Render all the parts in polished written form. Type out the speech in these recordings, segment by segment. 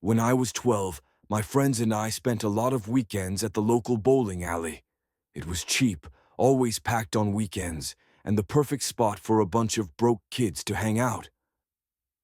When I was 12, my friends and I spent a lot of weekends at the local bowling alley. It was cheap, always packed on weekends, and the perfect spot for a bunch of broke kids to hang out.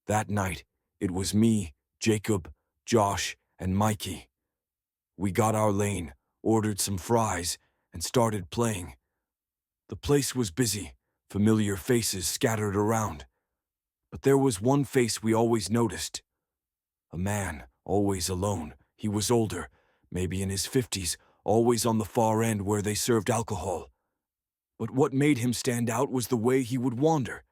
That night, it was me, Jacob, Josh, and Mikey. We got our lane, ordered some fries, and started playing. The place was busy, familiar faces scattered around. But there was one face we always noticed. A man, always alone. He was older, maybe in his 50s, always on the far end where they served alcohol. But what made him stand out was the way he would wander.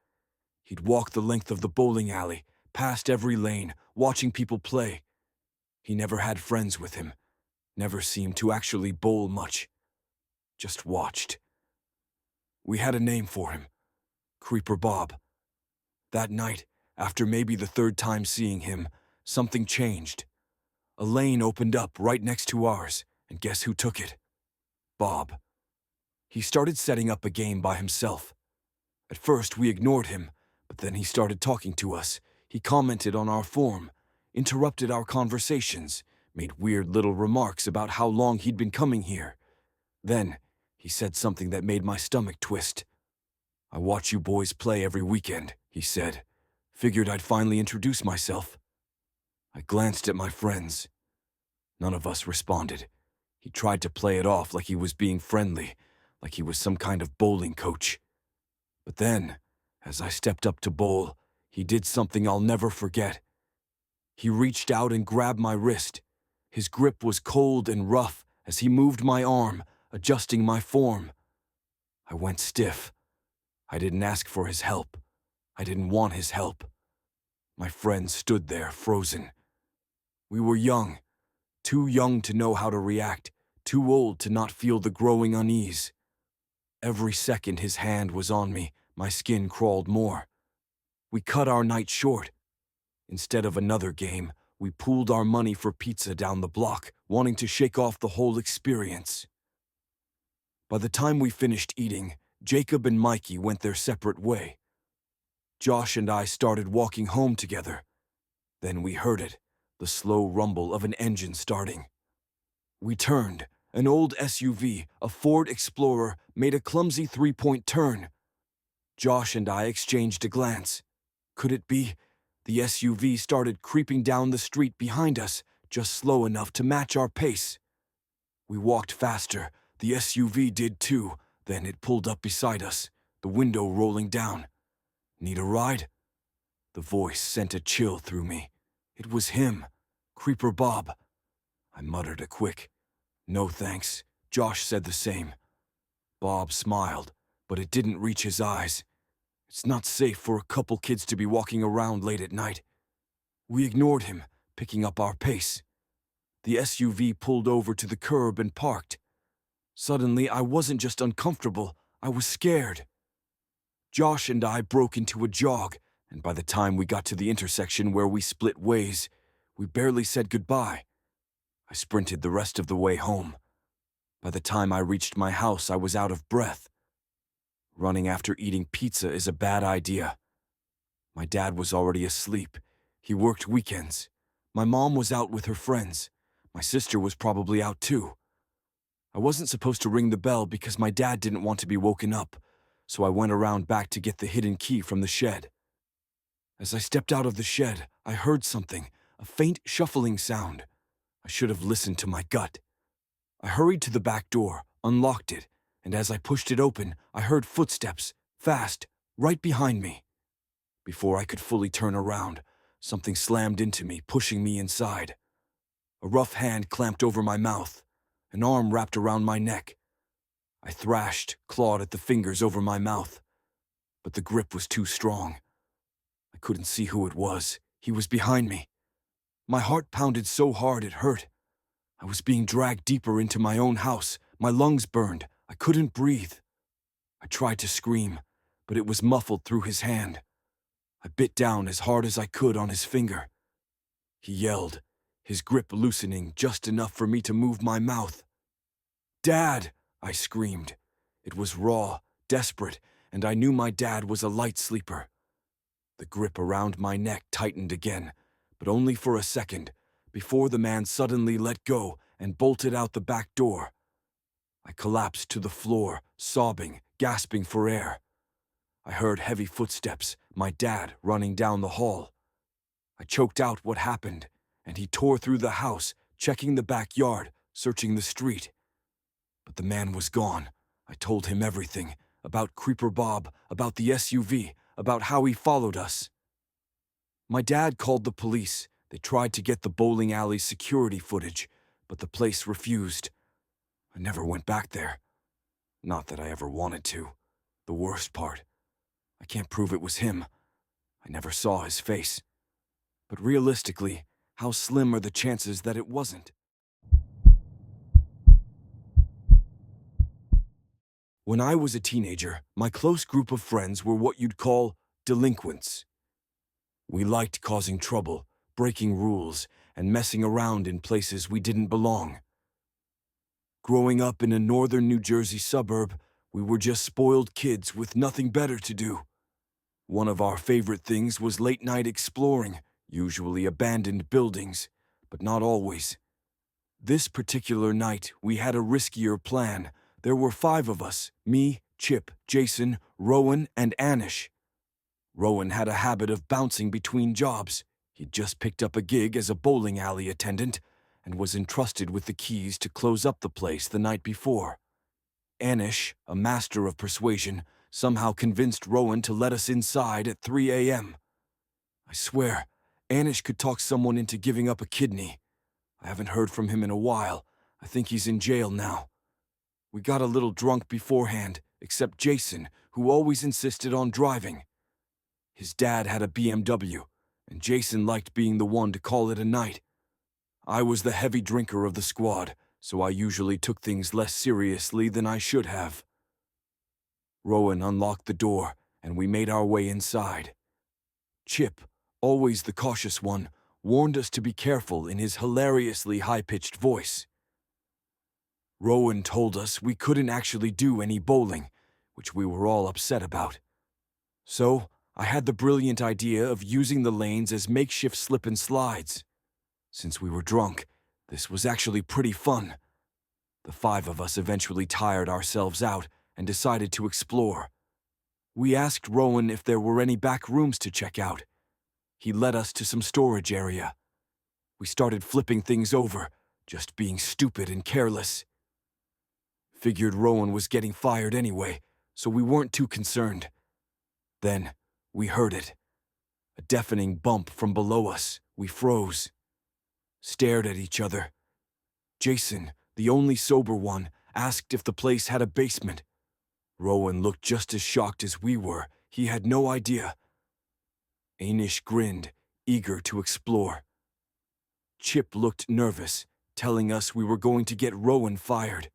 He'd walk the length of the bowling alley, past every lane, watching people play. He never had friends with him, never seemed to actually bowl much. Just watched. We had a name for him. Creeper Bob. That night, after maybe the third time seeing him, something changed. A lane opened up right next to ours, and guess who took it? Bob. He started setting up a game by himself. At first, we ignored him, but then he started talking to us. He commented on our form, interrupted our conversations, made weird little remarks about how long he'd been coming here. Then, he said something that made my stomach twist. "I watch you boys play every weekend," he said. "Figured I'd finally introduce myself." I glanced at my friends. None of us responded. He tried to play it off like he was being friendly, like he was some kind of bowling coach. But then, as I stepped up to bowl, he did something I'll never forget. He reached out and grabbed my wrist. His grip was cold and rough as he moved my arm, adjusting my form. I went stiff. I didn't ask for his help. I didn't want his help. My friend stood there, frozen. We were young, too young to know how to react, too old to not feel the growing unease. Every second his hand was on me, my skin crawled more. We cut our night short. Instead of another game, we pooled our money for pizza down the block, wanting to shake off the whole experience. By the time we finished eating, Jacob and Mikey went their separate way. Josh and I started walking home together. Then we heard it, the slow rumble of an engine starting. We turned. An old SUV, a Ford Explorer, made a clumsy three-point turn. Josh and I exchanged a glance. Could it be? The SUV started creeping down the street behind us, just slow enough to match our pace. We walked faster. The SUV did too. Then it pulled up beside us, the window rolling down. "Need a ride?" The voice sent a chill through me. It was him, Creeper Bob. I muttered a quick, "No thanks." Josh said the same. Bob smiled, but it didn't reach his eyes. It's not safe for a couple kids to be walking around late at night. We ignored him, picking up our pace. The SUV pulled over to the curb and parked. Suddenly, I wasn't just uncomfortable, I was scared. Josh and I broke into a jog, and by the time we got to the intersection where we split ways, we barely said goodbye. I sprinted the rest of the way home. By the time I reached my house, I was out of breath. Running after eating pizza is a bad idea. My dad was already asleep. He worked weekends. My mom was out with her friends. My sister was probably out too. I wasn't supposed to ring the bell because my dad didn't want to be woken up, so I went around back to get the hidden key from the shed. As I stepped out of the shed, I heard something, a faint shuffling sound. I should have listened to my gut. I hurried to the back door, unlocked it, and as I pushed it open, I heard footsteps, fast, right behind me. Before I could fully turn around, something slammed into me, pushing me inside. A rough hand clamped over my mouth, an arm wrapped around my neck. I thrashed, clawed at the fingers over my mouth, but the grip was too strong. I couldn't see who it was. He was behind me. My heart pounded so hard it hurt. I was being dragged deeper into my own house. My lungs burned. I couldn't breathe. I tried to scream, but it was muffled through his hand. I bit down as hard as I could on his finger. He yelled, his grip loosening just enough for me to move my mouth. "Dad!" I screamed. It was raw, desperate, and I knew my dad was a light sleeper. The grip around my neck tightened again, but only for a second, before the man suddenly let go and bolted out the back door. I collapsed to the floor, sobbing, gasping for air. I heard heavy footsteps, my dad running down the hall. I choked out what happened, and he tore through the house, checking the backyard, searching the street. But the man was gone. I told him everything, about Creeper Bob, about the SUV, about how he followed us. My dad called the police. They tried to get the bowling alley's security footage, but the place refused. I never went back there. Not that I ever wanted to. The worst part, I can't prove it was him. I never saw his face. But realistically, how slim are the chances that it wasn't? When I was a teenager, my close group of friends were what you'd call delinquents. We liked causing trouble, breaking rules, and messing around in places we didn't belong. Growing up in a northern New Jersey suburb, we were just spoiled kids with nothing better to do. One of our favorite things was late-night exploring, usually abandoned buildings, but not always. This particular night, we had a riskier plan. There were 5 of us, me, Chip, Jason, Rowan, and Anish. Rowan had a habit of bouncing between jobs. He'd just picked up a gig as a bowling alley attendant and was entrusted with the keys to close up the place the night before. Anish, a master of persuasion, somehow convinced Rowan to let us inside at 3 a.m. I swear, Anish could talk someone into giving up a kidney. I haven't heard from him in a while. I think he's in jail now. We got a little drunk beforehand, except Jason, who always insisted on driving. His dad had a BMW, and Jason liked being the one to call it a night. I was the heavy drinker of the squad, so I usually took things less seriously than I should have. Rowan unlocked the door, and we made our way inside. Chip, always the cautious one, warned us to be careful in his hilariously high-pitched voice. Rowan told us we couldn't actually do any bowling, which we were all upset about. So, I had the brilliant idea of using the lanes as makeshift slip and slides. Since we were drunk, this was actually pretty fun. The 5 of us eventually tired ourselves out and decided to explore. We asked Rowan if there were any back rooms to check out. He led us to some storage area. We started flipping things over, just being stupid and careless. Figured Rowan was getting fired anyway, so we weren't too concerned. Then, we heard it. A deafening bump from below us. We froze. Stared at each other. Jason, the only sober one, asked if the place had a basement. Rowan looked just as shocked as we were. He had no idea. Anish grinned, eager to explore. Chip looked nervous, telling us we were going to get Rowan fired.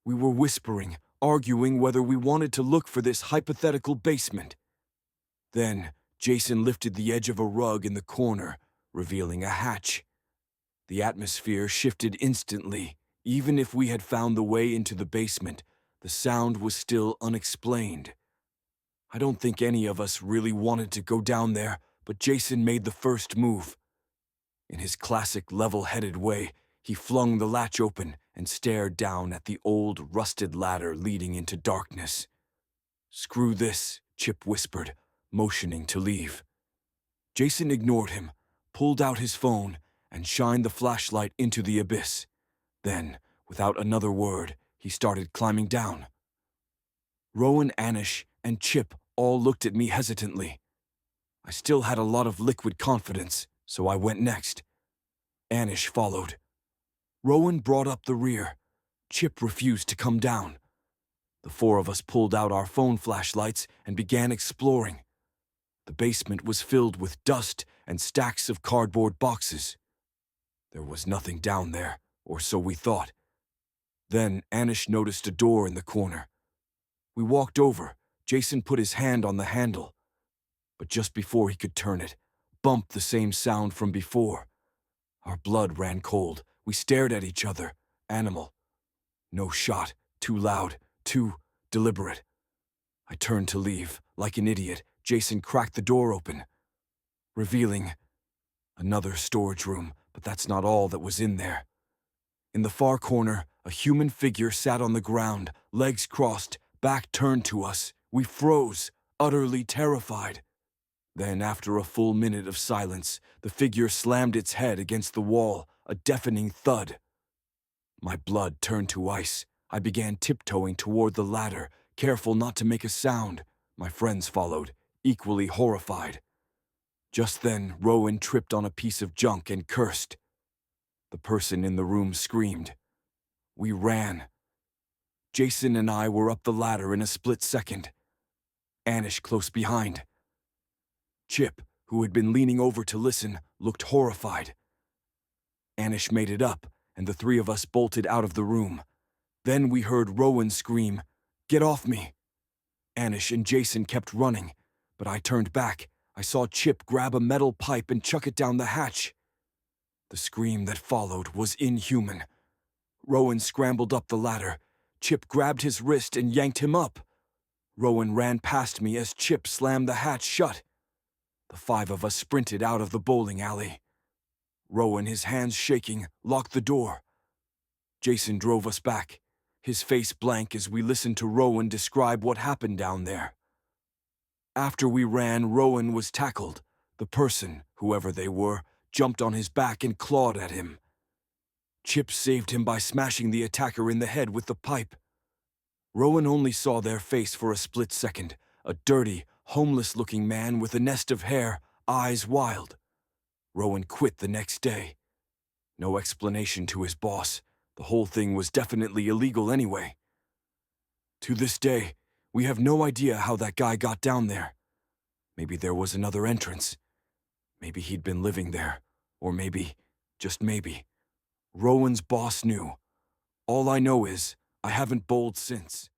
We were whispering, arguing whether we wanted to look for this hypothetical basement. Then, Jason lifted the edge of a rug in the corner, revealing a hatch. The atmosphere shifted instantly. Even if we had found the way into the basement, the sound was still unexplained. I don't think any of us really wanted to go down there, but Jason made the first move. In his classic level-headed way, he flung the latch open and stared down at the old, rusted ladder leading into darkness. "Screw this," Chip whispered, motioning to leave. Jason ignored him, pulled out his phone, and shined the flashlight into the abyss. Then, without another word, he started climbing down. Rowan, Anish, and Chip all looked at me hesitantly. I still had a lot of liquid confidence, so I went next. Anish followed. Rowan brought up the rear. Chip refused to come down. The 4 of us pulled out our phone flashlights and began exploring. The basement was filled with dust and stacks of cardboard boxes. There was nothing down there, or so we thought. Then Anish noticed a door in the corner. We walked over. Jason put his hand on the handle. But just before he could turn it, bump the same sound from before. Our blood ran cold. We stared at each other. Animal. No shot. Too loud. Too deliberate. I turned to leave. Like an idiot, Jason cracked the door open, revealing another storage room, But that's not all that was in there. In the far corner, a human figure sat on the ground, legs crossed, back turned to us. We froze, utterly terrified. Then, after a full minute of silence, the figure slammed its head against the wall, a deafening thud. My blood turned to ice. I began tiptoeing toward the ladder, careful not to make a sound. My friends followed, equally horrified. Just then, Rowan tripped on a piece of junk and cursed. The person in the room screamed. We ran. Jason and I were up the ladder in a split second. Anish close behind. Chip, who had been leaning over to listen, looked horrified. Anish made it up, and the three of us bolted out of the room. Then we heard Rowan scream, "Get off me!" Anish and Jason kept running, but I turned back. I saw Chip grab a metal pipe and chuck it down the hatch. The scream that followed was inhuman. Rowan scrambled up the ladder. Chip grabbed his wrist and yanked him up. Rowan ran past me as Chip slammed the hatch shut. The five of us sprinted out of the bowling alley. Rowan, his hands shaking, locked the door. Jason drove us back, his face blank as we listened to Rowan describe what happened down there. After we ran, Rowan was tackled. The person, whoever they were, jumped on his back and clawed at him. Chip saved him by smashing the attacker in the head with the pipe. Rowan only saw their face for a split second, a dirty, homeless-looking man with a nest of hair, eyes wild. Rowan quit the next day. No explanation to his boss. The whole thing was definitely illegal anyway. To this day, we have no idea how that guy got down there. Maybe there was another entrance. Maybe he'd been living there. Or maybe, just maybe, Rowan's boss knew. All I know is, I haven't bowled since.